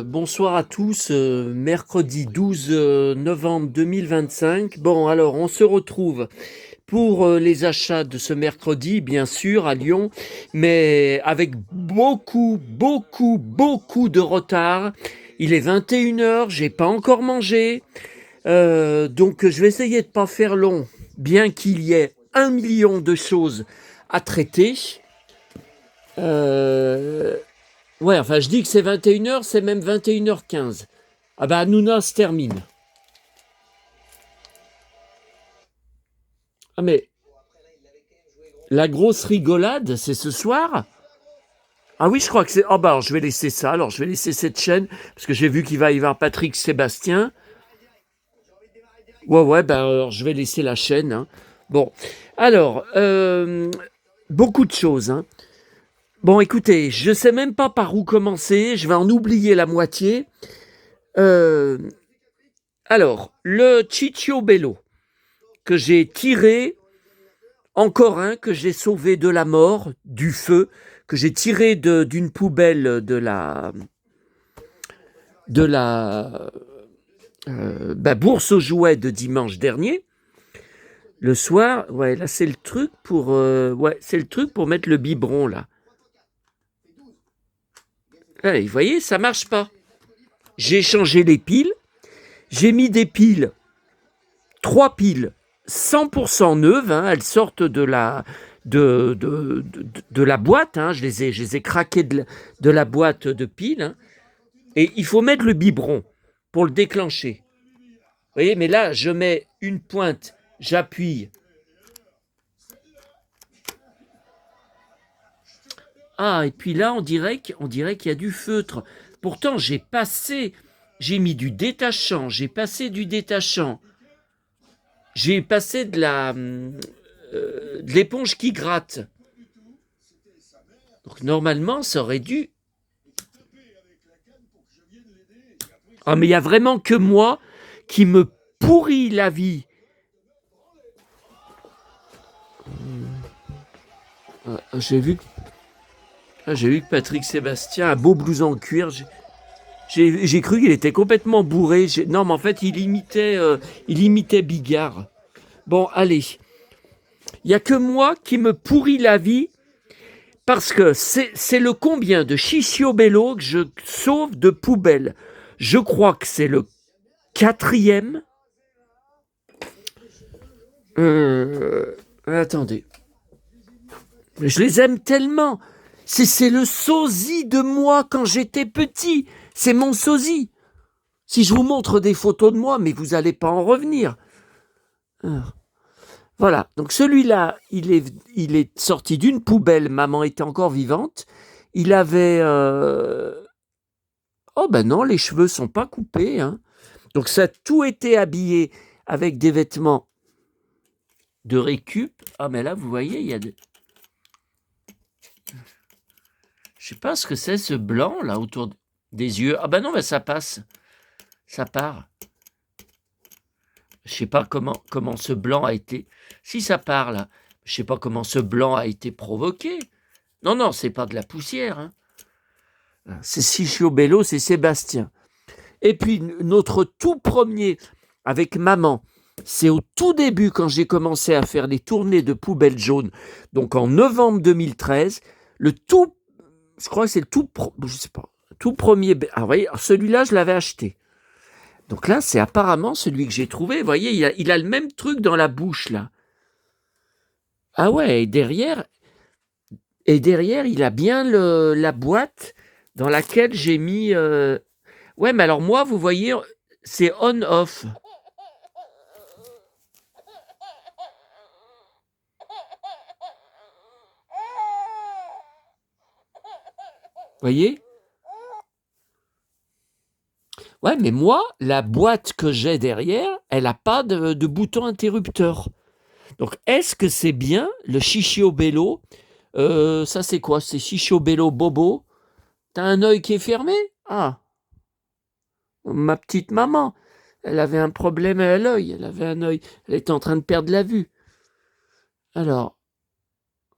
Bonsoir à tous, mercredi 12 novembre 2025. Bon, alors, on se retrouve pour les achats de ce mercredi, bien sûr, à Lyon, mais avec beaucoup de retard. Il est 21 heures, j'ai pas encore mangé, donc je vais essayer de pas faire long, bien qu'il y ait 1 million de choses à traiter. Euh, Ouais, enfin, je dis que c'est 21 heures, c'est même 21h15. Ah bah, Hanouna se termine. Ah mais, la grosse rigolade, c'est ce soir? Ah oui, je crois que c'est... Ah bah, alors, je vais laisser ça, alors je vais laisser cette chaîne, parce que j'ai vu qu'il va y avoir Patrick Sébastien. Ouais, bah, alors, je vais laisser la chaîne, hein. Bon, alors, beaucoup de choses, hein. Bon, écoutez, je sais même pas par où commencer, je vais en oublier la moitié. Euh, alors, le Ciccio Bello, que j'ai tiré. Encore un que j'ai sauvé de la mort, du feu, que j'ai tiré d'une poubelle de la bourse aux jouets de dimanche dernier. Le soir, ouais, là c'est le truc pour, c'est le truc pour mettre le biberon là. Allez, vous voyez, ça marche pas. J'ai changé les piles, j'ai mis des piles, 3 piles 100% neuves, hein, elles sortent de la boîte, hein, je les ai craquées de la boîte de piles, hein, et il faut mettre le biberon pour le déclencher. Vous voyez, mais là, je mets une pointe, j'appuie. Ah, et puis là, on dirait qu'il y a du feutre. Pourtant, j'ai mis du détachant, j'ai passé du détachant, j'ai passé de l'éponge qui gratte. Donc normalement, ça aurait dû. Ah, mais il y a vraiment que moi qui me pourrit la vie. J'ai vu que Patrick Sébastien, un beau blouson en cuir, j'ai cru qu'il était complètement bourré. Non, mais en fait, il imitait Bigard. Bon, allez. Il n'y a que moi qui me pourrit la vie parce que c'est le combien de Chichiobello que je sauve de poubelle. Je crois que c'est le quatrième. Attendez. Je les aime tellement. C'est le sosie de moi quand j'étais petit. C'est mon sosie. Si je vous montre des photos de moi, mais vous n'allez pas en revenir. Voilà. Donc celui-là, il est sorti d'une poubelle. Maman était encore vivante. Il avait... Oh ben non, les cheveux sont pas coupés, hein. Donc ça a tout été habillé avec des vêtements de récup. Ah mais là, vous voyez, il y a... Je sais pas ce que c'est ce blanc là autour des yeux. Ah ben non, ben ça passe. Ça part. Je sais pas comment ce blanc a été. Si ça part là, je sais pas comment ce blanc a été provoqué. Non, c'est pas de la poussière, hein. C'est Bello, c'est Sébastien. Et puis notre tout premier avec maman, c'est au tout début quand j'ai commencé à faire les tournées de poubelles jaunes. Donc en novembre 2013, je crois que c'est je sais pas, tout premier. Ah, vous voyez, celui-là, je l'avais acheté. Donc là, c'est apparemment celui que j'ai trouvé. Vous voyez, il a le même truc dans la bouche, là. Ah ouais, et derrière, il a bien la boîte dans laquelle j'ai mis... Ouais, mais alors moi, vous voyez, c'est on-off. Vous voyez? Ouais, mais moi, la boîte que j'ai derrière, elle n'a pas de bouton interrupteur. Donc, est-ce que c'est bien le Chichiobello? Ça, c'est quoi? C'est Chichiobello Bobo? T'as un œil qui est fermé? Ah, ma petite maman, elle avait un problème à l'œil. Elle avait un œil. Elle était en train de perdre la vue. Alors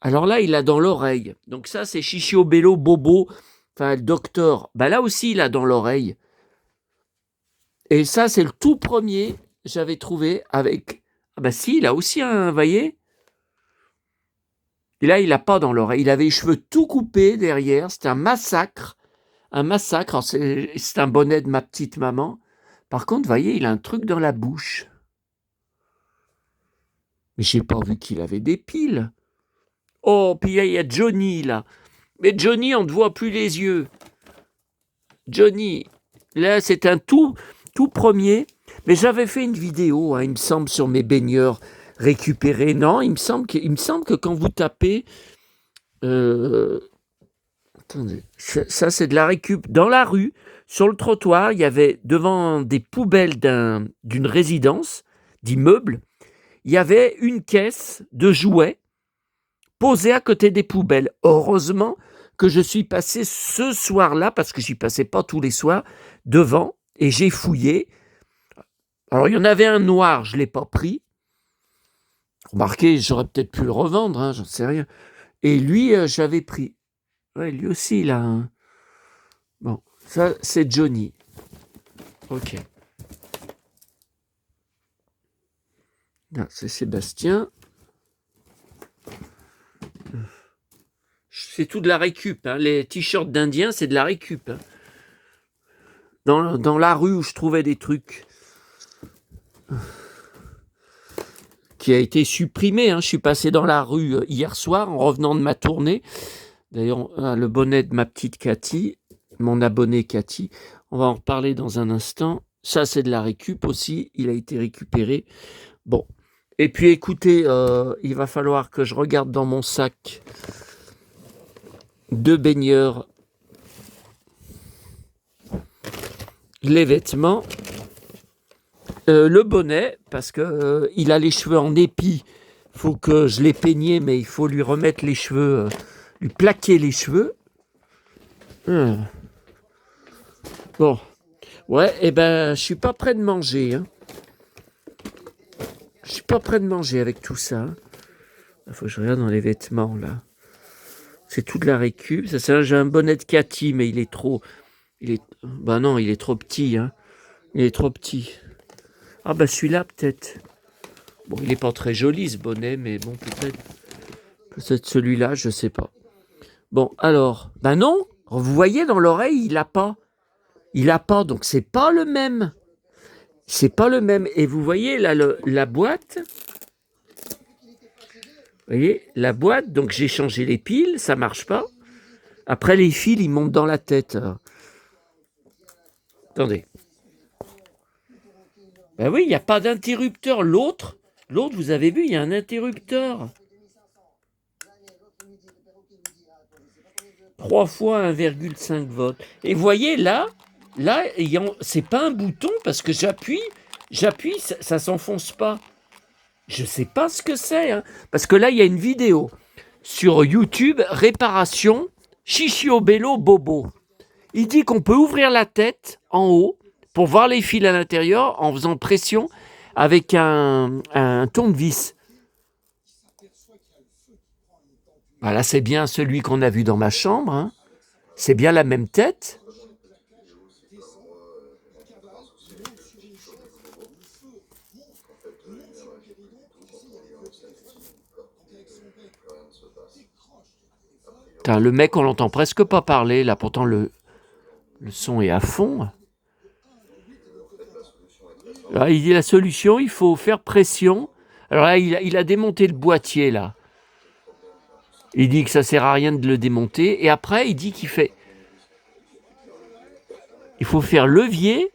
là, il a dans l'oreille. Donc ça, c'est Chichiobello Bobo. enfin le docteur, bah là aussi il a dans l'oreille. Et ça c'est le tout premier j'avais trouvé avec, ah bah si, il a aussi un, vous voyez. Et là il a pas dans l'oreille, il avait les cheveux tout coupés derrière, c'était un massacre. Un massacre, alors c'est un bonnet de ma petite maman. Par contre, vous voyez, il a un truc dans la bouche. Mais j'ai pas vu qu'il avait des piles. Oh, puis il y a Johnny, là. Mais Johnny, on ne voit plus les yeux. Johnny, là, c'est un tout premier. Mais j'avais fait une vidéo, hein, il me semble, sur mes baigneurs récupérés. Non, il me semble que quand vous tapez... attendez, ça c'est de la récup. Dans la rue, sur le trottoir, il y avait devant des poubelles d'une résidence, d'immeuble, il y avait une caisse de jouets posée à côté des poubelles. Heureusement que je suis passé ce soir-là, parce que j'y passais pas tous les soirs, devant, et j'ai fouillé. Alors il y en avait un noir, je ne l'ai pas pris. Remarquez, j'aurais peut-être pu le revendre, hein, j'en sais rien. Et lui, j'avais pris. Ouais, lui aussi, il a un... Bon, ça, c'est Johnny. Ok. Là, c'est Sébastien. C'est tout de la récup. Hein. Les t-shirts d'Indiens, c'est de la récup. Hein. Dans la rue où je trouvais des trucs qui a été supprimé. Hein. Je suis passé dans la rue hier soir en revenant de ma tournée. D'ailleurs, le bonnet de ma petite Cathy, mon abonnée Cathy, on va en reparler dans un instant. Ça, c'est de la récup aussi. Il a été récupéré. Bon. Et puis, écoutez, il va falloir que je regarde dans mon sac de baigneurs les vêtements, le bonnet, parce que il a les cheveux en épi. Il faut que je les peigne, mais il faut lui remettre les cheveux, lui plaquer les cheveux. Bon. Ouais, et ben, je suis pas prêt de manger. Hein. Je suis pas prêt de manger avec tout ça. Il faut que je regarde dans les vêtements, là. C'est tout de la récup. Ça, j'ai un bonnet de Cathy, mais il est trop... Bah non, il est trop petit. Hein. Il est trop petit. Ah bah celui-là, peut-être. Bon, il n'est pas très joli, ce bonnet, mais bon, peut-être. Peut-être celui-là, je sais pas. Bon, alors... Bah non, vous voyez, dans l'oreille, il a pas. Il a pas, donc c'est pas le même. C'est pas le même. Et vous voyez, là, la boîte... Vous voyez, la boîte, donc j'ai changé les piles, ça marche pas. Après, les fils, ils montent dans la tête. Attendez. Ben oui, il n'y a pas d'interrupteur. L'autre, vous avez vu, il y a un interrupteur. 3 fois 1,5 volts. Et vous voyez, là, c'est pas un bouton parce que j'appuie, ça s'enfonce pas. Je sais pas ce que c'est. Hein. Parce que là, il y a une vidéo sur YouTube, réparation, Chichiobello Bobo. Il dit qu'on peut ouvrir la tête en haut pour voir les fils à l'intérieur en faisant pression avec un tournevis. Voilà, c'est bien celui qu'on a vu dans ma chambre. Hein. C'est bien la même tête. Putain, le mec, on l'entend presque pas parler. Là, pourtant, le son est à fond. Là, il dit la solution, il faut faire pression. Alors là, il a démonté le boîtier, là. Il dit que ça sert à rien de le démonter. Et après, il dit qu'il fait... Il faut faire levier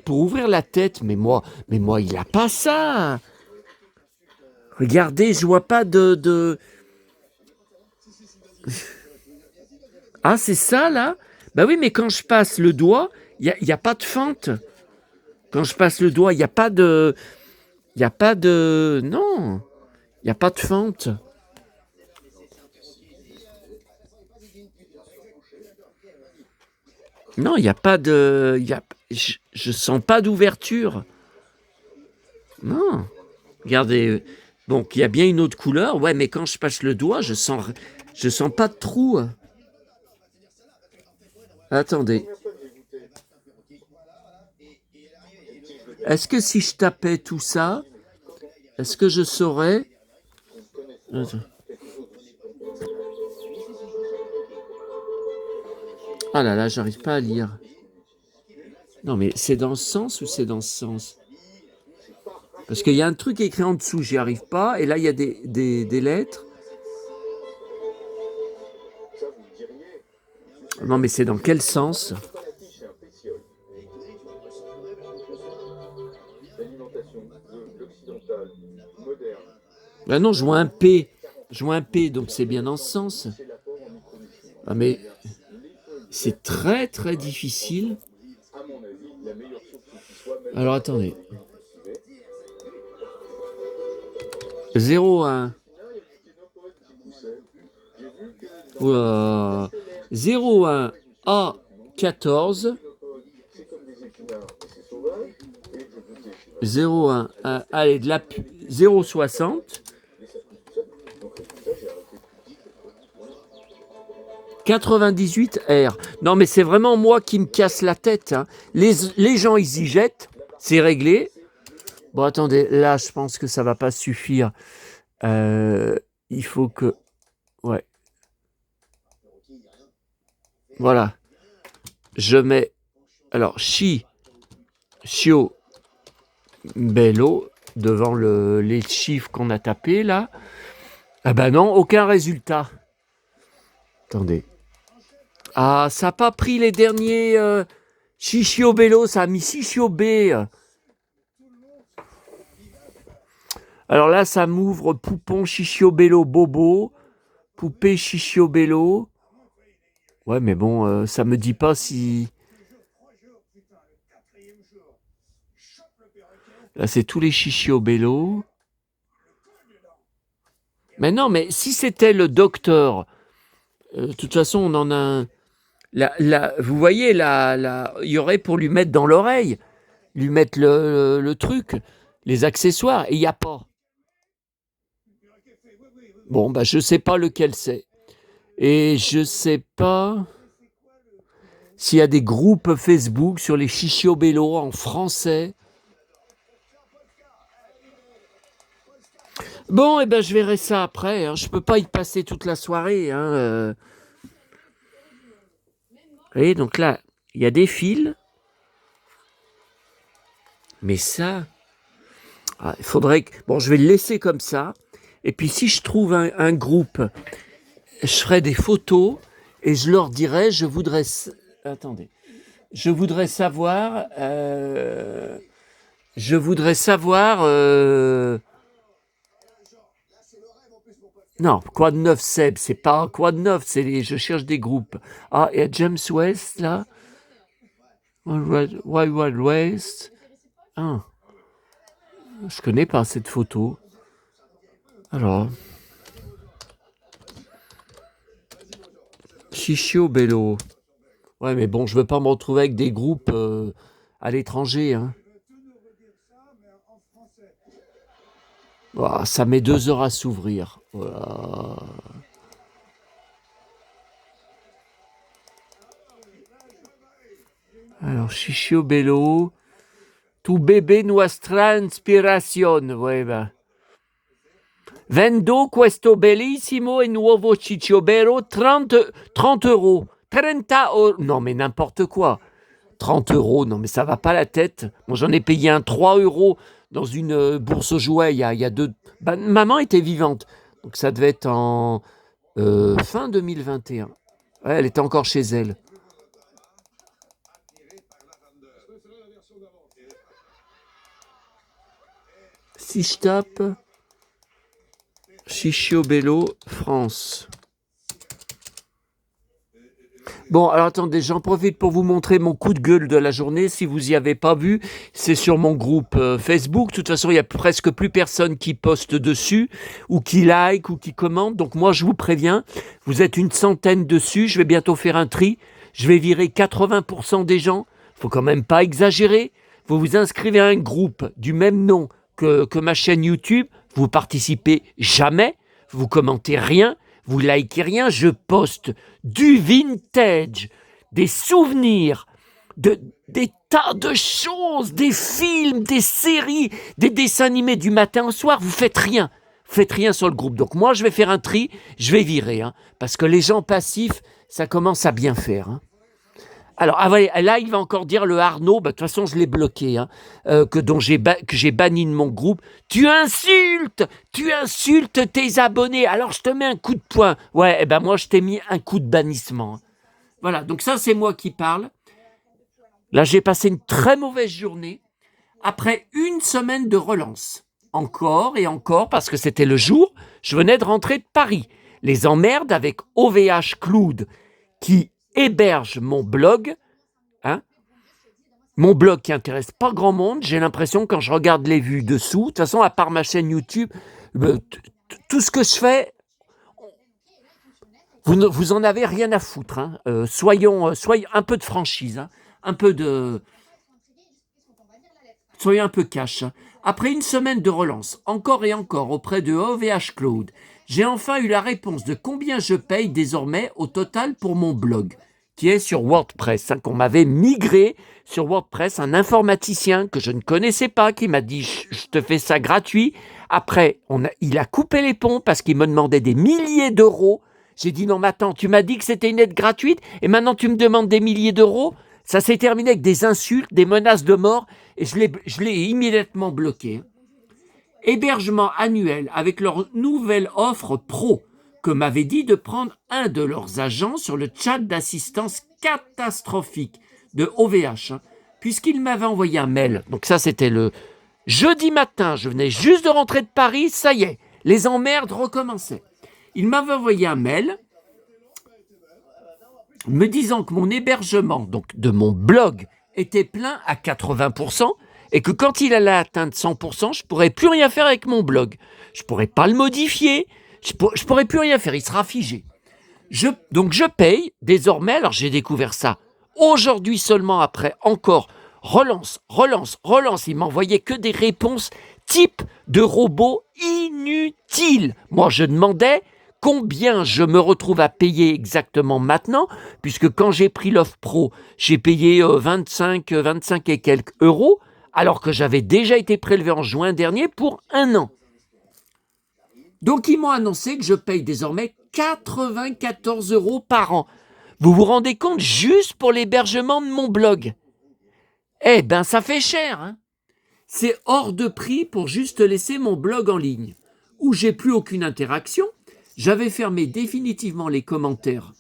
pour ouvrir la tête. Mais moi, il a pas ça. Regardez, je vois pas de... Ah, c'est ça, là? Bah oui, mais quand je passe le doigt, il n'y a pas de fente. Quand je passe le doigt, il n'y a pas de... Il n'y a pas de... Non, il n'y a pas de fente. Non, il n'y a pas de... Je sens pas d'ouverture. Non. Regardez. Donc, il y a bien une autre couleur. Ouais, mais quand je passe le doigt, je sens pas de trou. Attendez. Est-ce que si je tapais tout ça, est-ce que je saurais... Attends. Ah là là, j'arrive pas à lire. Non, mais c'est dans ce sens ou c'est dans ce sens? Parce qu'il y a un truc écrit en dessous, j'y arrive pas. Et là, il y a des lettres. Non, mais c'est dans quel sens? Ben non, je vois un P. Je vois un P, donc c'est bien dans ce sens. Ah, mais c'est très très difficile. Alors attendez. 01. Oula. 01 A14. 01. Allez, de la 060. 98 R. Non, mais c'est vraiment moi qui me casse la tête. Hein. Les gens, ils y jettent. C'est réglé. Bon, attendez. Là, je pense que ça va pas suffire. Il faut que... Ouais. Voilà. Je mets... Alors, Chio, Bello, devant les chiffres qu'on a tapés, là. Ah ben non, aucun résultat. Attendez. Ah, ça n'a pas pris les derniers Chichio Bello, ça a mis Chichio B. Alors là, ça m'ouvre Poupon Chichio Bello Bobo, Poupée Chichio Bello. Ouais, mais bon, ça me dit pas si... Là, c'est tous les Chichio Bello. Mais non, mais si c'était le docteur, de toute façon, on en a un... vous voyez, il y aurait pour lui mettre dans l'oreille, lui mettre le truc, les accessoires, et il n'y a pas. Bon, bah, je ne sais pas lequel c'est. Et je ne sais pas s'il y a des groupes Facebook sur les Chichio Bello en français. Bon, et ben je verrai ça après. Hein. Je ne peux pas y passer toute la soirée. Hein. Vous voyez, donc là, il y a des fils. Mais ça, il faudrait que... Bon, je vais le laisser comme ça. Et puis, si je trouve un groupe, je ferai des photos et je leur dirai, je voudrais... Attendez. Je voudrais savoir... Non, quoi de neuf, Seb? C'est pas quoi de neuf, je cherche des groupes. Ah, il y a James West, là. Wild Wild West. Ah. Je connais pas cette photo. Alors. Chichio Bello. Ouais, mais bon, je veux pas me retrouver avec des groupes à l'étranger. Hein. Oh, ça met 2 heures à s'ouvrir. Voilà. Alors, Chichio Bello. Tu bebe nuestra inspirazione. Ouais, ben. Vendo questo bellissimo e nuovo Chichio Bello 30 euros. 30 euros. Non, mais n'importe quoi. 30 euros, non, mais ça va pas la tête. Moi, j'en ai payé un 3 euros dans une bourse aux jouets il y a 2... Ben, maman était vivante. Donc, ça devait être en fin 2021. Ouais, elle était encore chez elle. Si je tape Chichio Bello France. Bon, alors attendez, j'en profite pour vous montrer mon coup de gueule de la journée. Si vous n'y avez pas vu, c'est sur mon groupe Facebook. De toute façon, il n'y a presque plus personne qui poste dessus, ou qui like, ou qui commente. Donc moi, je vous préviens, vous êtes une centaine dessus. Je vais bientôt faire un tri. Je vais virer 80% des gens. Il ne faut quand même pas exagérer. Vous vous inscrivez à un groupe du même nom que ma chaîne YouTube. Vous participez jamais. Vous commentez rien. Vous likez rien, je poste du vintage, des souvenirs, des tas de choses, des films, des séries, des dessins animés du matin au soir, vous faites rien. Vous faites rien sur le groupe. Donc moi, je vais faire un tri, je vais virer, hein, parce que les gens passifs, ça commence à bien faire. Hein. Alors, là, il va encore dire le Arnaud, de toute façon, je l'ai bloqué, hein, que j'ai banni de mon groupe. Tu insultes tes abonnés, alors je te mets un coup de poing. Ouais, moi, je t'ai mis un coup de bannissement. Voilà, donc ça, c'est moi qui parle. Là, j'ai passé une très mauvaise journée après une semaine de relance. Encore et encore, parce que c'était le jour, je venais de rentrer de Paris. Les emmerdes avec OVH Cloud qui héberge mon blog, hein, mon blog qui intéresse pas grand monde. J'ai l'impression, quand je regarde les vues dessous, de toute façon, à part ma chaîne YouTube, tout ce que je fais, vous en avez rien à foutre. Hein. Soyons un peu de franchise, hein, soyons un peu cash. Hein. Après une semaine de relance, encore et encore auprès de OVH Cloud, j'ai enfin eu la réponse de combien je paye désormais au total pour mon blog, qui est sur WordPress, hein, qu'on m'avait migré sur WordPress, un informaticien que je ne connaissais pas, qui m'a dit « je te fais ça gratuit ». Après, il a coupé les ponts parce qu'il me demandait des milliers d'euros. J'ai dit « non, mais attends, tu m'as dit que c'était une aide gratuite et maintenant tu me demandes des milliers d'euros ?» Ça s'est terminé avec des insultes, des menaces de mort et je l'ai immédiatement bloqué. Hébergement annuel avec leur nouvelle offre pro que m'avait dit de prendre un de leurs agents sur le chat d'assistance catastrophique de OVH, hein, puisqu'il m'avait envoyé un mail. Donc ça, c'était le jeudi matin. Je venais juste de rentrer de Paris. Ça y est, les emmerdes recommençaient. Il m'avait envoyé un mail me disant que mon hébergement, donc de mon blog, était plein à 80%, et que quand il allait atteindre 100%, je ne pourrais plus rien faire avec mon blog. Je ne pourrais pas le modifier, je ne pourrais plus rien faire, il sera figé. Donc je paye désormais, alors j'ai découvert ça aujourd'hui seulement, après encore relance, il m'envoyait que des réponses type de robots inutiles. Moi je demandais combien je me retrouve à payer exactement maintenant, puisque quand j'ai pris l'offre pro, j'ai payé 25 et quelques euros, alors que j'avais déjà été prélevé en juin dernier pour 1 an. Donc ils m'ont annoncé que je paye désormais 94 euros par an. Vous vous rendez compte, juste pour l'hébergement de mon blog? Eh ben ça fait cher, hein. C'est hors de prix pour juste laisser mon blog en ligne, où j'ai plus aucune interaction. J'avais fermé définitivement les commentaires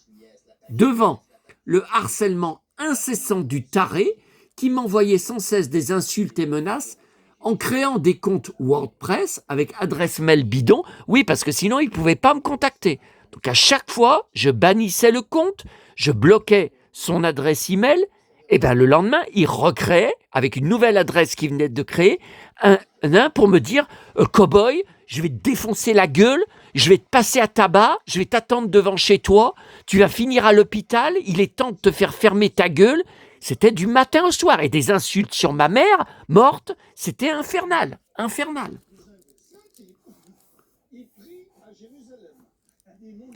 devant le harcèlement incessant du taré qui m'envoyait sans cesse des insultes et menaces en créant des comptes WordPress avec adresse mail bidon. Oui, parce que sinon, il ne pouvait pas me contacter. Donc à chaque fois, je bannissais le compte, je bloquais son adresse email, et bien le lendemain, il recréait, avec une nouvelle adresse qu'il venait de créer, un pour me dire « Cowboy, je vais te défoncer la gueule, je vais te passer à tabac, je vais t'attendre devant chez toi, tu vas finir à l'hôpital, il est temps de te faire fermer ta gueule. » C'était du matin au soir. Et des insultes sur ma mère, morte, c'était infernal.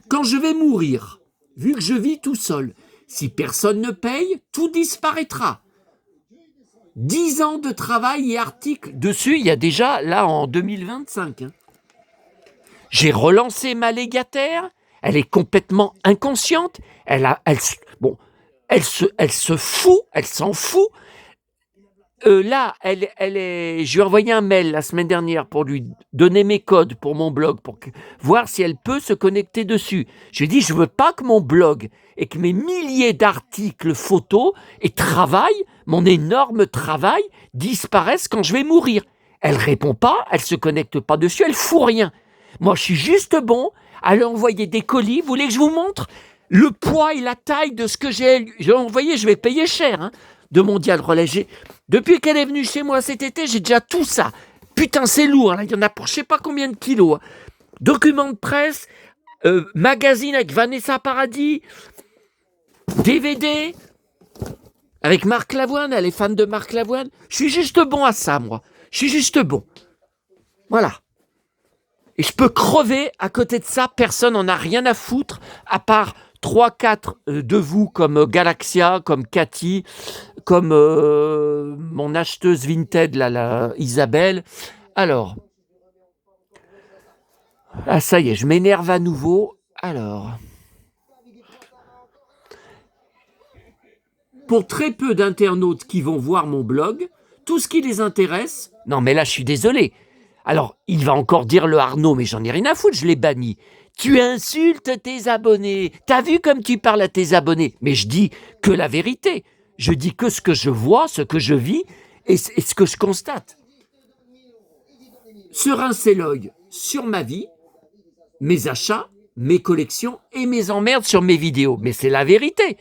Quand je vais mourir, vu que je vis tout seul, si personne ne paye, tout disparaîtra. 10 ans de travail et articles dessus, il y a déjà, là, en 2025. Hein. J'ai relancé ma légataire, elle est complètement inconsciente, elle s'en fout. Là, je lui ai envoyé un mail la semaine dernière pour lui donner mes codes pour mon blog, pour voir si elle peut se connecter dessus. Je lui ai dit, je veux pas que mon blog et que mes milliers d'articles photos et travail, mon énorme travail, disparaissent quand je vais mourir. Elle répond pas, elle se connecte pas dessus, elle fout rien. Moi, je suis juste bon à lui envoyer des colis. Vous voulez que je vous montre le poids et la taille de ce que j'ai envoyé? Je vais payer cher, hein, de Mondial Relais. Depuis qu'elle est venue chez moi cet été, j'ai déjà tout ça. Putain, c'est lourd. Là. Il y en a pour je sais pas combien de kilos. Hein. Documents de presse, magazine avec Vanessa Paradis, DVD avec Marc Lavoine. Elle est fan de Marc Lavoine. Je suis juste bon à ça, moi. Je suis juste bon. Voilà. Et je peux crever à côté de ça. Personne n'en a rien à foutre, à part 3-4 de vous comme Galaxia, comme Cathy, comme mon acheteuse Vinted, là, Isabelle. Alors, ah ça y est, je m'énerve à nouveau. Alors, pour très peu d'internautes qui vont voir mon blog, tout ce qui les intéresse... Non mais là, je suis désolé. Alors, il va encore dire le Arnaud, mais j'en ai rien à foutre, je l'ai banni. Tu insultes tes abonnés. T'as vu comme tu parles à tes abonnés? Mais je dis que la vérité. Je dis que ce que je vois, ce que je vis et ce que je constate. Se rincer l'œil sur ma vie, mes achats, mes collections et mes emmerdes sur mes vidéos. Mais c'est la vérité.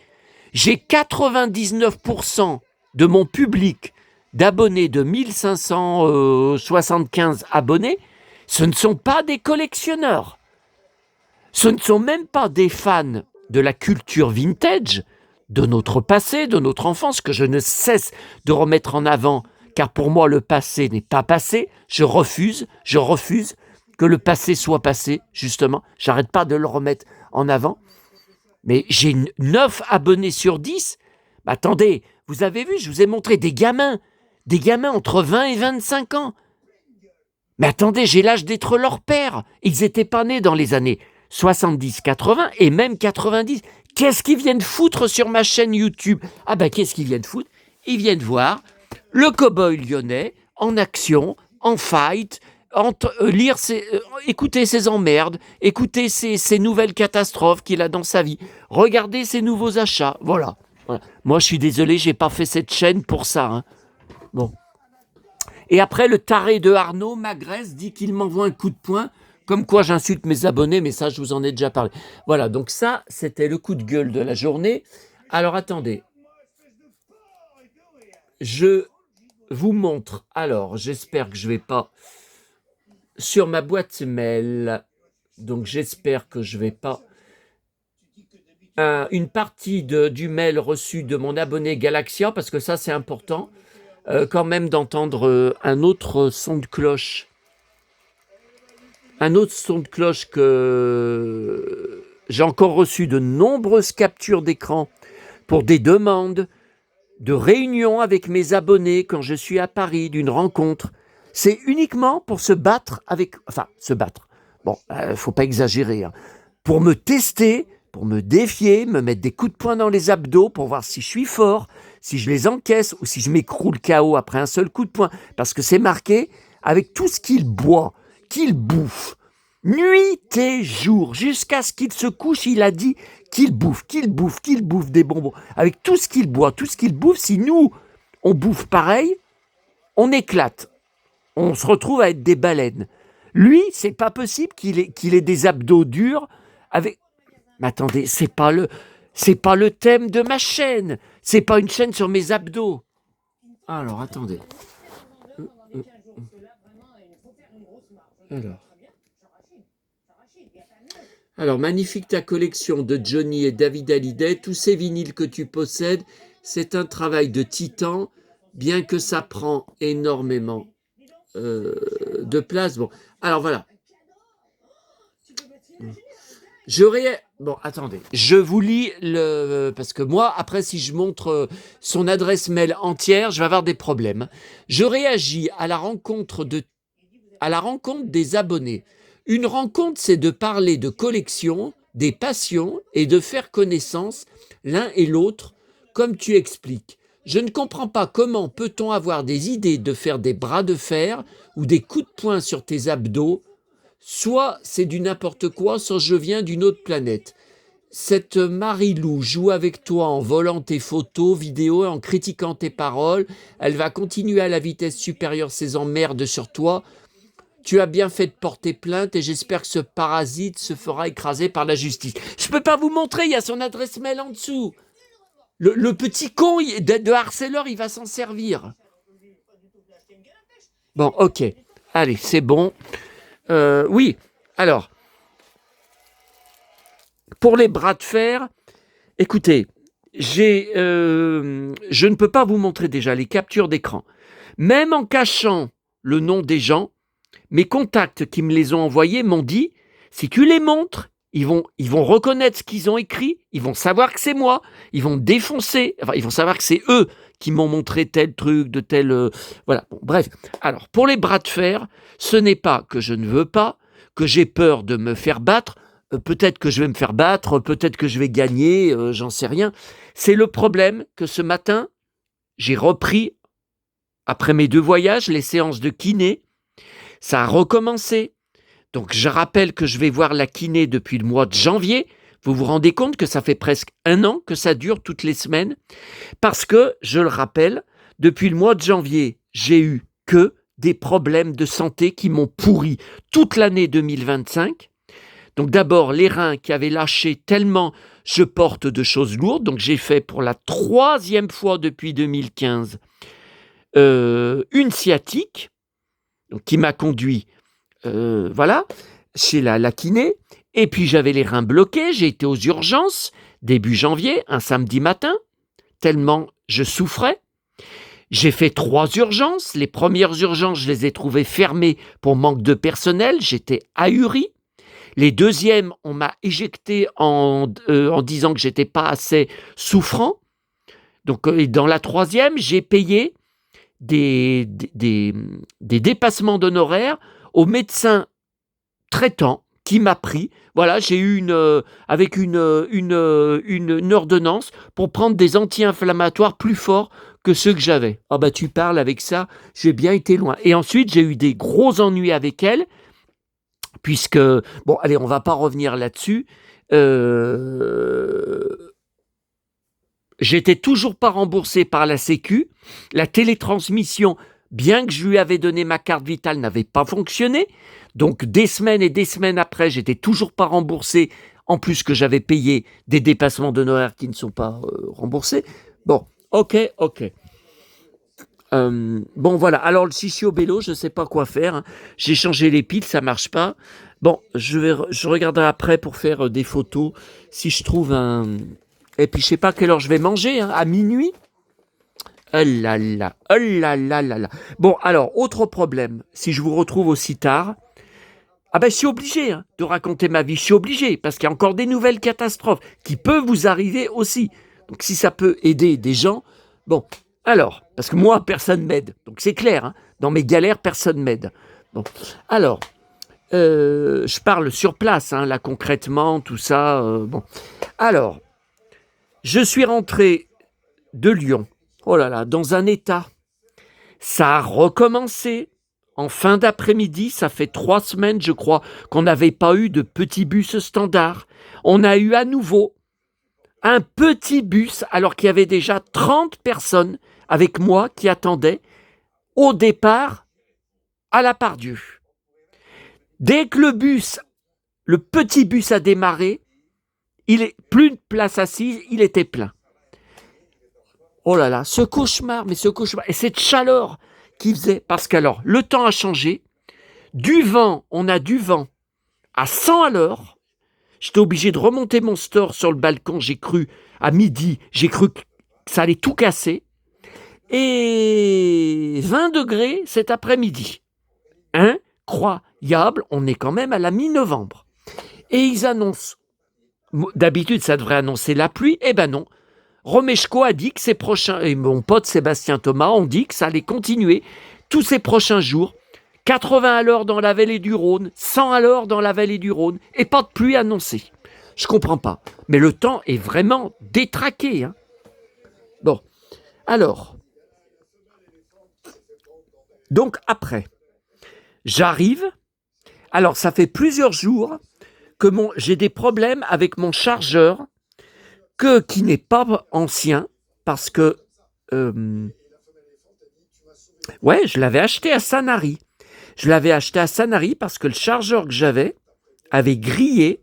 J'ai 99% de mon public d'abonnés de 1575 abonnés. Ce ne sont pas des collectionneurs. Ce ne sont même pas des fans de la culture vintage, de notre passé, de notre enfance, que je ne cesse de remettre en avant, car pour moi le passé n'est pas passé. Je refuse que le passé soit passé, justement. J'arrête pas de le remettre en avant. Mais j'ai 9 abonnés sur 10. Bah, attendez, vous avez vu, je vous ai montré des gamins entre 20 et 25 ans. Mais attendez, j'ai l'âge d'être leur père. Ils n'étaient pas nés dans les années 70, 80 et même 90. Qu'est-ce qu'ils viennent foutre sur ma chaîne YouTube? Ah ben, qu'est-ce qu'ils viennent foutre? Ils viennent voir le cow-boy lyonnais en action, en fight, écouter ses emmerdes, écouter ses nouvelles catastrophes qu'il a dans sa vie, regarder ses nouveaux achats. Voilà. Moi, je suis désolé, j'ai pas fait cette chaîne pour ça. Hein. Bon. Et après, le taré de Arnaud m'agresse, dit qu'il m'envoie un coup de poing, comme quoi j'insulte mes abonnés, mais ça, je vous en ai déjà parlé. Voilà, donc ça, c'était le coup de gueule de la journée. Alors, attendez. Je vous montre. Alors, j'espère que je ne vais pas... Sur ma boîte mail, donc j'espère que je ne vais pas... une partie du mail reçu de mon abonné Galaxia, parce que ça, c'est important, quand même d'entendre un autre son de cloche. Un autre son de cloche que j'ai encore reçu de nombreuses captures d'écran pour des demandes de réunions avec mes abonnés quand je suis à Paris, d'une rencontre. C'est uniquement pour se battre avec... Enfin, se battre. Bon, faut pas exagérer. Hein. Pour me tester, pour me défier, me mettre des coups de poing dans les abdos pour voir si je suis fort, si je les encaisse ou si je m'écroule KO après un seul coup de poing. Parce que c'est marqué avec tout ce qu'il boit, qu'il bouffe, nuit et jour, jusqu'à ce qu'il se couche, il a dit qu'il bouffe des bonbons. Avec tout ce qu'il boit, tout ce qu'il bouffe, si nous, on bouffe pareil, on éclate. On se retrouve à être des baleines. Lui, c'est pas possible qu'il ait des abdos durs avec... Mais attendez, c'est pas le thème de ma chaîne. C'est pas une chaîne sur mes abdos. Alors, attendez. Alors, magnifique ta collection de Johnny et David Hallyday. Tous ces vinyles que tu possèdes, c'est un travail de titan, bien que ça prend énormément de place. Bon, alors voilà. Bon, attendez. Je vous lis parce que moi, après, si je montre son adresse mail entière, je vais avoir des problèmes. Je réagis à la rencontre des abonnés. Une rencontre, c'est de parler de collection, des passions et de faire connaissance l'un et l'autre, comme tu expliques. Je ne comprends pas comment peut-on avoir des idées de faire des bras de fer ou des coups de poing sur tes abdos. Soit c'est du n'importe quoi, soit je viens d'une autre planète. Cette Marie-Lou joue avec toi en volant tes photos, vidéos, en critiquant tes paroles. Elle va continuer à la vitesse supérieure ses emmerdes sur toi. Tu as bien fait de porter plainte et j'espère que ce parasite se fera écraser par la justice. Je ne peux pas vous montrer, il y a son adresse mail en dessous. Le petit con de harceleur, il va s'en servir. Bon, ok. Allez, c'est bon. Oui, alors, pour les bras de fer, écoutez, je ne peux pas vous montrer déjà les captures d'écran. Même en cachant le nom des gens, mes contacts qui me les ont envoyés m'ont dit, si tu les montres, ils vont reconnaître ce qu'ils ont écrit, ils vont savoir que c'est moi, ils vont défoncer, enfin, ils vont savoir que c'est eux qui m'ont montré tel truc, de tel... voilà, bon, bref. Alors, pour les bras de fer, ce n'est pas que je ne veux pas, que j'ai peur de me faire battre, peut-être que je vais me faire battre, peut-être que je vais gagner, j'en sais rien. C'est le problème que ce matin, j'ai repris, après mes 2 voyages, les séances de kiné, ça a recommencé. Donc, je rappelle que je vais voir la kiné depuis le mois de janvier. Vous vous rendez compte que ça fait presque 1 an que ça dure toutes les semaines? Parce que, je le rappelle, depuis le mois de janvier, j'ai eu que des problèmes de santé qui m'ont pourri toute l'année 2025. Donc d'abord, les reins qui avaient lâché tellement je porte de choses lourdes. Donc j'ai fait pour la 3e fois depuis 2015 une sciatique, donc, qui m'a conduit voilà, chez la kiné. Et puis j'avais les reins bloqués, j'ai été aux urgences début janvier, un samedi matin, tellement je souffrais. J'ai fait 3 urgences. Les premières urgences, je les ai trouvées fermées pour manque de personnel. J'étais ahuri. Les deuxièmes, on m'a éjecté en disant que j'étais pas assez souffrant. Donc, dans la 3e, j'ai payé des dépassements d'honoraires au médecin traitant qui m'a pris. Voilà, j'ai eu avec une ordonnance pour prendre des anti-inflammatoires plus forts que ceux que j'avais. Ah bah tu parles, avec ça, j'ai bien été loin. Et ensuite, j'ai eu des gros ennuis avec elle, puisque, bon, allez, on va pas revenir là-dessus. J'étais toujours pas remboursé par la Sécu. La télétransmission, bien que je lui avais donné ma carte vitale, n'avait pas fonctionné. Donc, des semaines et des semaines après, j'étais toujours pas remboursé, en plus que j'avais payé des dépassements d'honoraires qui ne sont pas remboursés. Bon, ok. Bon, voilà. Alors, le chichiobello, je ne sais pas quoi faire. Hein. J'ai changé les piles, ça marche pas. Bon, je regarderai après pour faire des photos si je trouve un... Et puis, je sais pas à quelle heure je vais manger, hein, à minuit. Oh là là, oh là là là là. Bon, alors, autre problème, si je vous retrouve aussi tard, ah ben, je suis obligé de raconter ma vie, je suis obligé, parce qu'il y a encore des nouvelles catastrophes qui peuvent vous arriver aussi. Donc, si ça peut aider des gens, bon, alors, parce que moi, personne m'aide, donc c'est clair, hein, dans mes galères, personne m'aide. Bon, alors, je parle sur place, hein, là, concrètement, tout ça, bon. Alors, je suis rentré de Lyon, oh là là, dans un état. Ça a recommencé en fin d'après-midi. Ça fait 3 semaines, je crois, qu'on n'avait pas eu de petit bus standard. On a eu à nouveau un petit bus, alors qu'il y avait déjà 30 personnes avec moi qui attendaient au départ à la Part-Dieu. Dès que le petit bus a démarré, plus de place assise, il était plein. Oh là là, ce cauchemar, et cette chaleur qui faisait, parce qu'alors, le temps a changé, on a du vent à 100 à l'heure, j'étais obligé de remonter mon store sur le balcon, à midi, j'ai cru que ça allait tout casser, et 20 degrés cet après-midi. Incroyable, on est quand même à la mi-novembre. Et ils annoncent, d'habitude ça devrait annoncer la pluie, eh ben non, Romeshko a dit que ces prochains, et mon pote Sébastien Thomas ont dit que ça allait continuer tous ces prochains jours, 80 à l'heure dans la vallée du Rhône, 100 à l'heure dans la vallée du Rhône, et pas de pluie annoncée. Je comprends pas, mais le temps est vraiment détraqué. Hein. Bon, alors, donc après, j'arrive, alors ça fait plusieurs jours que j'ai des problèmes avec mon chargeur, qui n'est pas ancien, parce que je l'avais acheté à Sanary. Je l'avais acheté à Sanary parce que le chargeur que j'avais avait grillé.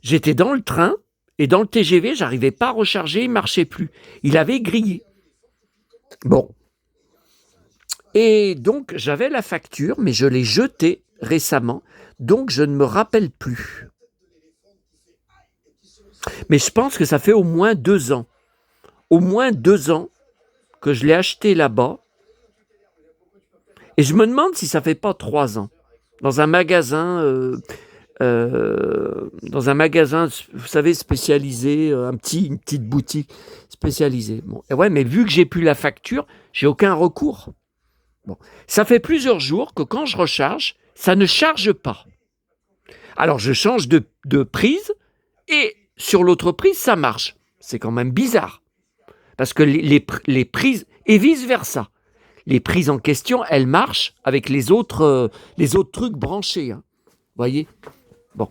J'étais dans le train et dans le TGV, j'arrivais pas à recharger, il marchait plus. Il avait grillé. Bon. Et donc, j'avais la facture, mais je l'ai jetée récemment, donc je ne me rappelle plus. Mais je pense que ça fait au moins 2 ans. Au moins 2 ans que je l'ai acheté là-bas. Et je me demande si ça fait pas 3 ans. Dans un magasin dans un magasin, vous savez, spécialisé, une petite boutique spécialisée. Bon, et ouais, mais vu que j'ai plus la facture, j'ai aucun recours. Bon, ça fait plusieurs jours que quand je recharge, ça ne charge pas. Alors je change de prise et sur l'autre prise, ça marche. C'est quand même bizarre. Parce que les prises, et vice-versa, les prises en question, elles marchent avec les autres trucs branchés. Hein. Vous voyez ? Bon.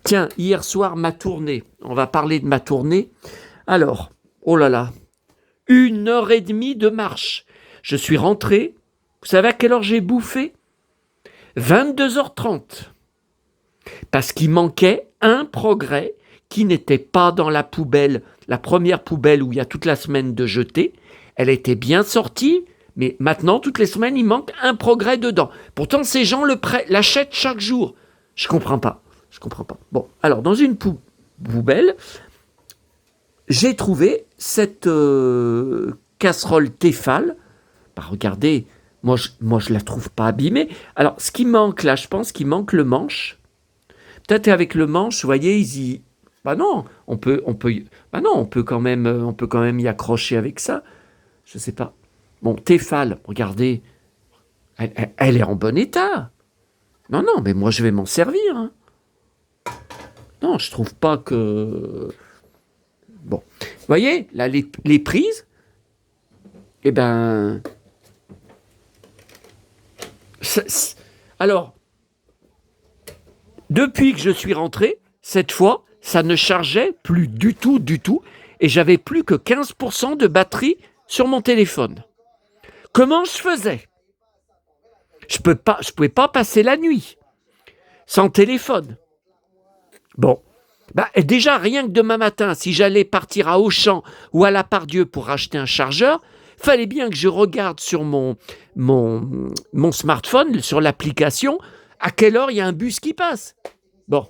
Tiens, hier soir, ma tournée. On va parler de ma tournée. Alors, oh là là, 1h30 de marche. Je suis rentré. Vous savez à quelle heure j'ai bouffé ? 22h30. Parce qu'il manquait un progrès qui n'était pas dans la poubelle, la première poubelle où il y a toute la semaine de jeter. Elle était bien sortie, mais maintenant, toutes les semaines, il manque un progrès dedans. Pourtant, ces gens l'achètent chaque jour. Je comprends pas. Bon, alors, dans une poubelle, j'ai trouvé cette casserole Tefal. Bah, regardez, moi, je la trouve pas abîmée. Alors, ce qui manque là, je pense qu'il manque le manche. Peut-être avec le manche, vous voyez, bah non, on peut quand même y accrocher avec ça. Je sais pas. Bon, Tefal, regardez, elle est en bon état. Non, mais moi je vais m'en servir. Hein. Non, je trouve pas que. Bon, vous voyez, là les prises, eh ben, alors. Depuis que je suis rentré, cette fois, ça ne chargeait plus du tout, et j'avais plus que 15% de batterie sur mon téléphone. Comment je faisais ? Je pouvais pas passer la nuit sans téléphone. Bon, déjà rien que demain matin, si j'allais partir à Auchan ou à la Pardieu pour acheter un chargeur, fallait bien que je regarde sur mon smartphone, sur l'application, à quelle heure il y a un bus qui passe. Bon,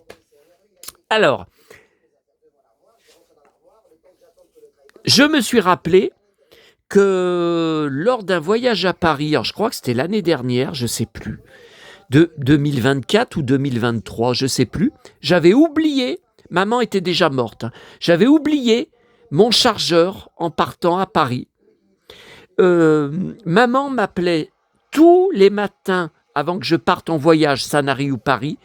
alors, je me suis rappelé que lors d'un voyage à Paris, alors je crois que c'était l'année dernière, je ne sais plus, de 2024 ou 2023, je ne sais plus, j'avais oublié, maman était déjà morte, hein, j'avais oublié mon chargeur en partant à Paris. Maman m'appelait tous les matins avant que je parte en voyage, Sanary ou Paris,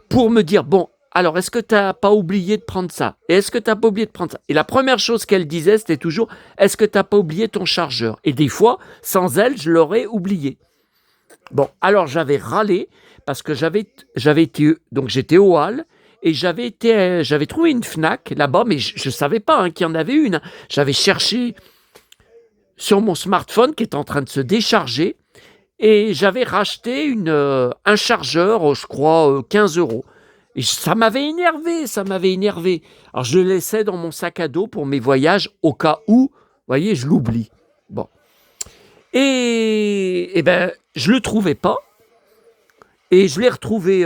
pour me dire, bon, alors, est-ce que tu n'as pas oublié de prendre ça ? Et est-ce que tu n'as pas oublié de prendre ça ? Et la première chose qu'elle disait, c'était toujours, est-ce que tu n'as pas oublié ton chargeur ? Et des fois, sans elle, je l'aurais oublié. Bon, alors j'avais râlé, parce que j'avais été, donc j'étais au Hall, et j'avais trouvé une Fnac là-bas, mais je ne savais pas qu'il y en avait une. J'avais cherché sur mon smartphone qui est en train de se décharger, et j'avais racheté un chargeur, je crois, 15 €. Et ça m'avait énervé. Alors, je le laissais dans mon sac à dos pour mes voyages, au cas où, vous voyez, je l'oublie. Bon. Et ben, je le trouvais pas. Et je l'ai retrouvé,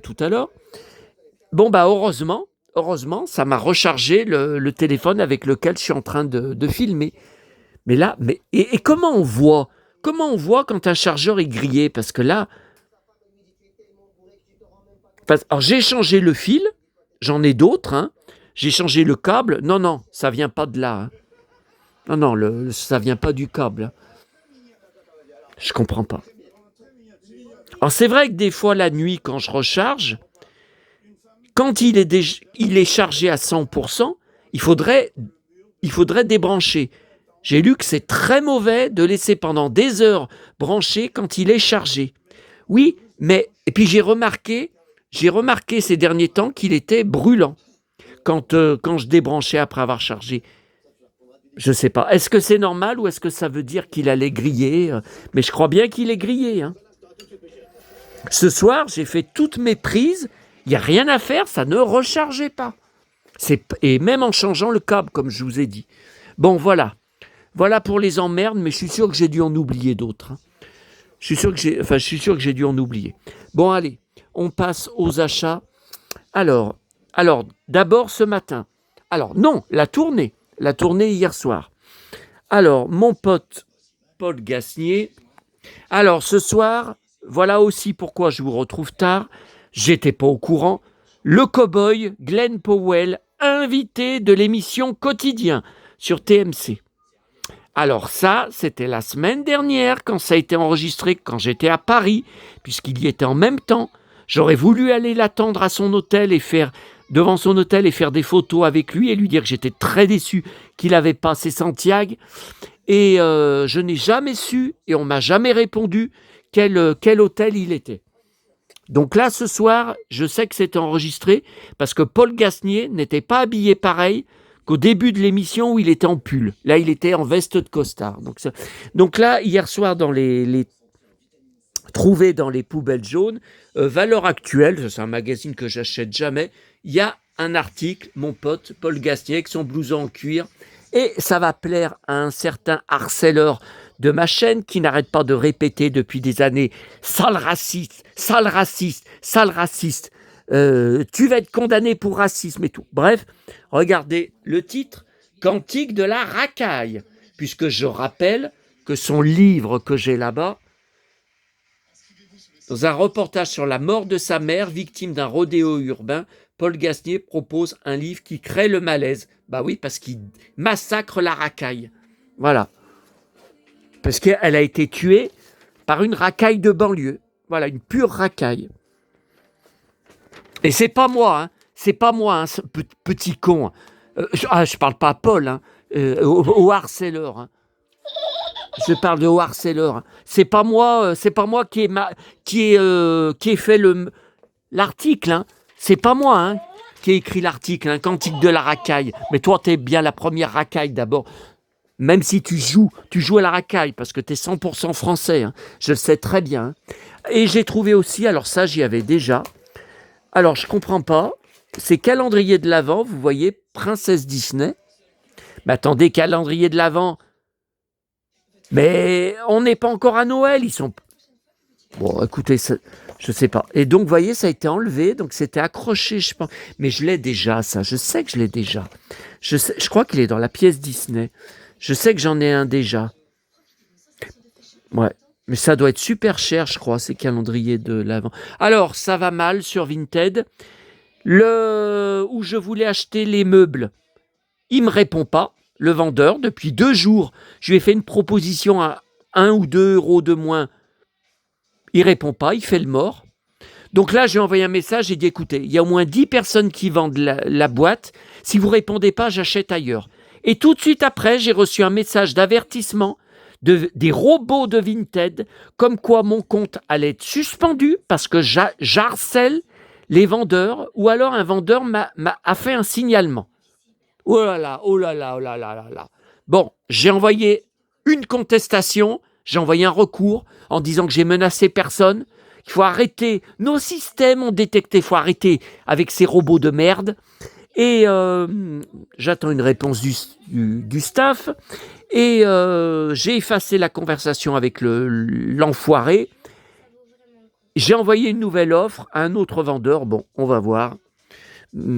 tout à l'heure. Bon, heureusement, ça m'a rechargé le téléphone avec lequel je suis en train de filmer. Mais là, et comment on voit quand un chargeur est grillé ? Parce que là, alors j'ai changé le fil, j'en ai d'autres, hein. J'ai changé le câble. Non, ça vient pas de là. Hein. Non, ça vient pas du câble. Hein. Je comprends pas. Alors c'est vrai que des fois la nuit, quand je recharge, quand il est chargé à 100%, il faudrait débrancher. J'ai lu que c'est très mauvais de laisser pendant des heures branché quand il est chargé. Oui, mais et puis j'ai remarqué ces derniers temps qu'il était brûlant quand je débranchais après avoir chargé. Je ne sais pas. Est-ce que c'est normal ou est-ce que ça veut dire qu'il allait griller ? Mais je crois bien qu'il est grillé. Hein. Ce soir, j'ai fait toutes mes prises. Il n'y a rien à faire, ça ne rechargeait pas. Et même en changeant le câble, comme je vous ai dit. Bon, voilà. Voilà pour les emmerdes, mais je suis sûr que j'ai dû en oublier d'autres. Hein. Je suis sûr que j'ai dû en oublier. Bon, allez, on passe aux achats. Alors, d'abord ce matin. Alors, non, la tournée hier soir. Alors, mon pote Paul Gasnier. Alors, ce soir, voilà aussi pourquoi je vous retrouve tard. j'étais pas au courant, le cow-boy Glenn Powell, invité de l'émission Quotidien sur TMC. Alors ça, c'était la semaine dernière quand ça a été enregistré, quand j'étais à Paris, puisqu'il y était en même temps. J'aurais voulu aller l'attendre à son hôtel et devant son hôtel et faire des photos avec lui et lui dire que j'étais très déçu qu'il n'avait pas ses Santiago. Et je n'ai jamais su, et on m'a jamais répondu, quel hôtel il était. Donc là, ce soir, je sais que c'était enregistré parce que Paul Gasnier n'était pas habillé pareil qu'au début de l'émission où il était en pull. Là, il était en veste de costard. Donc là, hier soir, dans les trouvés dans les poubelles jaunes, Valeurs Actuelles, c'est un magazine que j'achète jamais, il y a un article, mon pote Paul Gasnier, avec son blouson en cuir, et ça va plaire à un certain harceleur de ma chaîne qui n'arrête pas de répéter depuis des années « sale raciste, sale raciste, sale raciste, tu vas être condamné pour racisme et tout ». Bref, regardez le titre « Cantique de la racaille », puisque je rappelle que son livre que j'ai là-bas, dans un reportage sur la mort de sa mère, victime d'un rodéo urbain, Paul Gasnier propose un livre qui crée le malaise. Bah oui, parce qu'il massacre la racaille. Voilà. Parce qu'elle a été tuée par une racaille de banlieue. Voilà, une pure racaille. Et c'est pas moi, hein. C'est pas moi, hein, ce petit con. Je parle pas à Paul, hein, au harceleur. Hein. Je parle de harceleur. C'est pas moi qui ai fait l'article. Hein. C'est pas moi hein, qui ai écrit l'article, hein, Cantique de la racaille. Mais toi, t'es bien la première racaille d'abord. Même si tu joues à la racaille parce que t'es 100% français. Hein. Je le sais très bien. Hein. Et j'ai trouvé aussi, alors ça, j'y avais déjà. Alors, je comprends pas. C'est calendrier de l'Avent, vous voyez, Princesse Disney. Mais attendez, calendrier de l'Avent. Mais on n'est pas encore à Noël, ils sont... Bon, écoutez, je sais pas. Et donc, vous voyez, ça a été enlevé, donc c'était accroché, je pense. Mais je l'ai déjà, ça. Je sais que je l'ai déjà. Je crois qu'il est dans la pièce Disney. Je sais que j'en ai un déjà. Ouais. Mais ça doit être super cher, je crois, ces calendriers de l'Avent. Alors, ça va mal sur Vinted. Où je voulais acheter les meubles, il me répond pas. Le vendeur, depuis 2 jours, je lui ai fait une proposition à 1 ou 2 euros de moins. Il répond pas, il fait le mort. Donc là, j'ai envoyé un message, j'ai dit, écoutez, il y a au moins 10 personnes qui vendent la boîte. Si vous répondez pas, j'achète ailleurs. Et tout de suite après, j'ai reçu un message d'avertissement des robots de Vinted, comme quoi mon compte allait être suspendu parce que j'harcèle les vendeurs, ou alors un vendeur a fait un signalement. Oh là là, oh là là, oh là là là là. Bon, j'ai envoyé une contestation, j'ai envoyé un recours en disant que j'ai menacé personne. Il faut arrêter, nos systèmes ont détecté, il faut arrêter avec ces robots de merde. Et j'attends une réponse du staff. Et j'ai effacé la conversation avec l'enfoiré. J'ai envoyé une nouvelle offre à un autre vendeur. Bon, on va voir.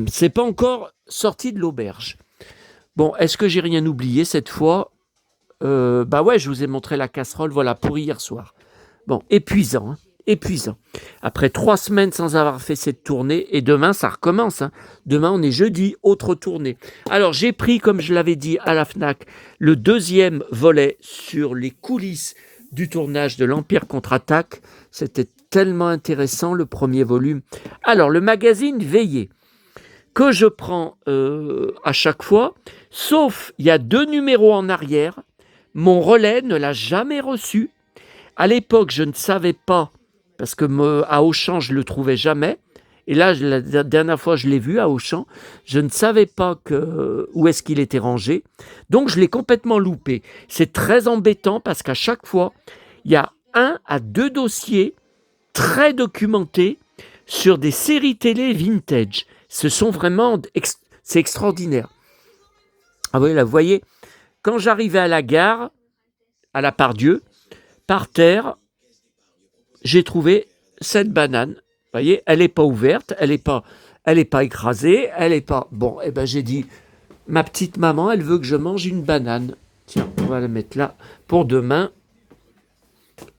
C'est pas encore sorti de l'auberge. Bon, est-ce que j'ai rien oublié cette fois? Bah ouais, je vous ai montré la casserole, voilà, pour hier soir. Bon, épuisant, hein, épuisant. Après 3 semaines sans avoir fait cette tournée, et demain, ça recommence. Hein. Demain, on est jeudi, autre tournée. Alors, j'ai pris, comme je l'avais dit à la FNAC, le 2e volet sur les coulisses du tournage de l'Empire contre-attaque. C'était tellement intéressant, le 1er volume. Alors, le magazine Veillée, que je prends à chaque fois, sauf il y a 2 numéros en arrière. Mon relais ne l'a jamais reçu. À l'époque, je ne savais pas, parce que à Auchan, je ne le trouvais jamais. Et là, la dernière fois, je l'ai vu à Auchan. Je ne savais pas où est-ce qu'il était rangé. Donc, je l'ai complètement loupé. C'est très embêtant parce qu'à chaque fois, il y a 1 à 2 dossiers très documentés sur des séries télé vintage. Ce sont vraiment... c'est extraordinaire. Ah oui, là, vous voyez, quand j'arrivais à la gare, à la Pardieu, par terre, j'ai trouvé cette banane. Vous voyez, elle n'est pas ouverte, elle n'est pas écrasée, elle n'est pas... Bon, eh ben j'ai dit, ma petite maman, elle veut que je mange une banane. Tiens, on va la mettre là pour demain,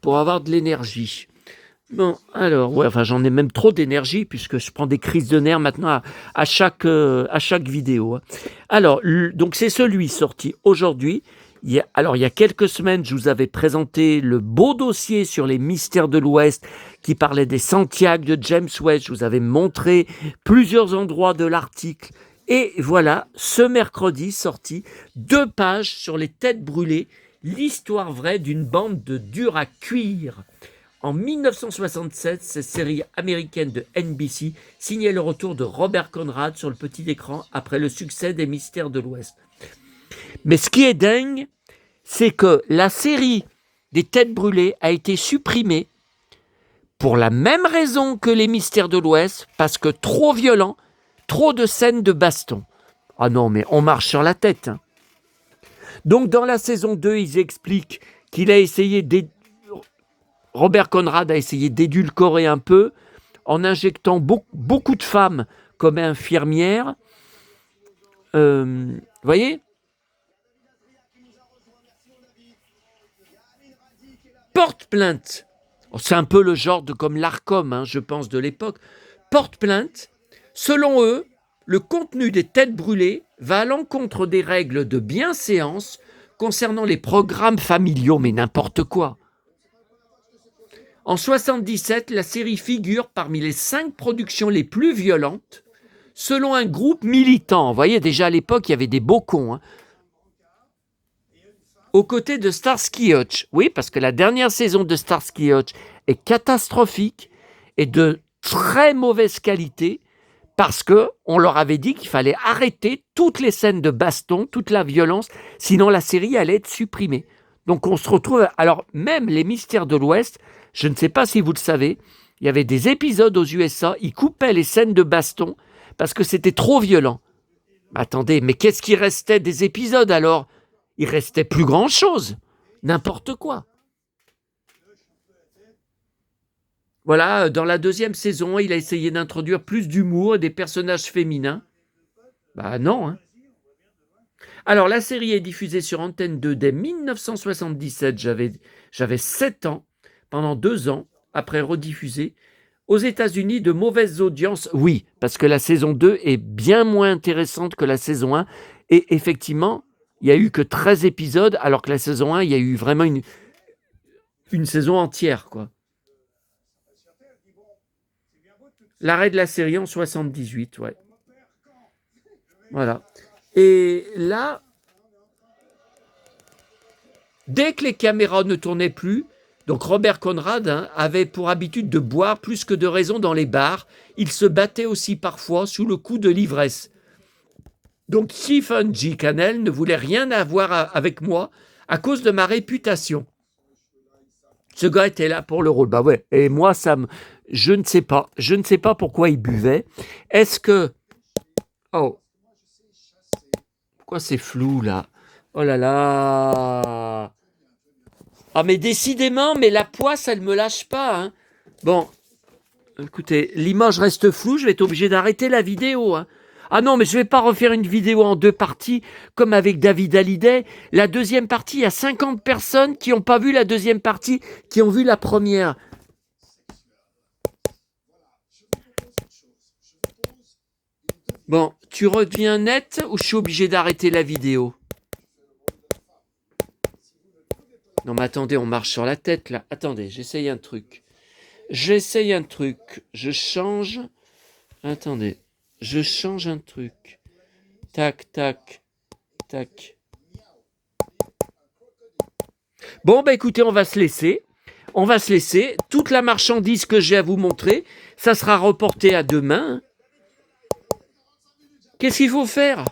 pour avoir de l'énergie. Bon, alors, ouais, enfin, j'en ai même trop d'énergie puisque je prends des crises de nerfs maintenant à chaque vidéo, hein. Alors, donc c'est celui sorti aujourd'hui. Alors, il y a quelques semaines, je vous avais présenté le beau dossier sur les mystères de l'Ouest qui parlait des Santiago de James West. Je vous avais montré plusieurs endroits de l'article. Et voilà, ce mercredi sorti, 2 pages sur les têtes brûlées, l'histoire vraie d'une bande de durs à cuire. En 1967, cette série américaine de NBC signait le retour de Robert Conrad sur le petit écran après le succès des Mystères de l'Ouest. Mais ce qui est dingue, c'est que la série des Têtes brûlées a été supprimée pour la même raison que les Mystères de l'Ouest, parce que trop violent, trop de scènes de baston. Ah non, mais on marche sur la tête, hein. Donc dans la saison 2, ils expliquent qu'il a essayé Robert Conrad a essayé d'édulcorer un peu en injectant beaucoup de femmes comme infirmières. Vous voyez ? Porte plainte. C'est un peu le genre de comme l'Arcom, hein, je pense, de l'époque. Porte plainte. Selon eux, le contenu des têtes brûlées va à l'encontre des règles de bienséance concernant les programmes familiaux, mais n'importe quoi. En 1977, la série figure parmi les 5 productions les plus violentes, selon un groupe militant. Vous voyez, déjà à l'époque, il y avait des beaux cons, hein. Aux côtés de Starsky Hutch. Oui, parce que la dernière saison de Starsky Hutch est catastrophique et de très mauvaise qualité, parce qu'on leur avait dit qu'il fallait arrêter toutes les scènes de baston, toute la violence, sinon la série allait être supprimée. Donc on se retrouve... Alors même les Mystères de l'Ouest, je ne sais pas si vous le savez, il y avait des épisodes aux USA, ils coupaient les scènes de baston parce que c'était trop violent. Attendez, mais qu'est-ce qui restait des épisodes alors ? Il restait plus grand-chose, n'importe quoi. Voilà, dans la 2e saison, il a essayé d'introduire plus d'humour et des personnages féminins. Bah non, hein. Alors, la série est diffusée sur Antenne 2 dès 1977. J'avais 7 ans, pendant 2 ans, après rediffusée. Aux États-Unis, de mauvaises audiences, oui, parce que la saison 2 est bien moins intéressante que la saison 1. Et effectivement, il n'y a eu que 13 épisodes, alors que la saison 1, il y a eu vraiment une saison entière, quoi. L'arrêt de la série en 78, ouais. Voilà. Et là, dès que les caméras ne tournaient plus, donc Robert Conrad avait pour habitude de boire plus que de raison dans les bars. Il se battait aussi parfois sous le coup de l'ivresse. Donc Stephen G. Cannell ne voulait rien avoir avec moi à cause de ma réputation. Ce gars était là pour le rôle. Bah ouais. Et moi, je ne sais pas. Je ne sais pas pourquoi il buvait. Est-ce que... Oh. Pourquoi c'est flou, là ? Oh là là. Ah, mais décidément, mais la poisse, elle me lâche pas, hein. Bon, écoutez, l'image reste floue, je vais être obligé d'arrêter la vidéo, hein. Ah non, mais je ne vais pas refaire une vidéo en 2 parties, comme avec David Hallyday. La 2e partie, il y a 50 personnes qui n'ont pas vu la 2e partie, qui ont vu la première. Bon, tu reviens net ou je suis obligé d'arrêter la vidéo ? Non mais attendez, on marche sur la tête là. Attendez, j'essaye un truc. Je change. Attendez. Je change un truc. Tac, tac, tac. Bon, bah écoutez, on va se laisser. Toute la marchandise que j'ai à vous montrer, ça sera reporté à demain. Qu'est-ce qu'il faut faire ?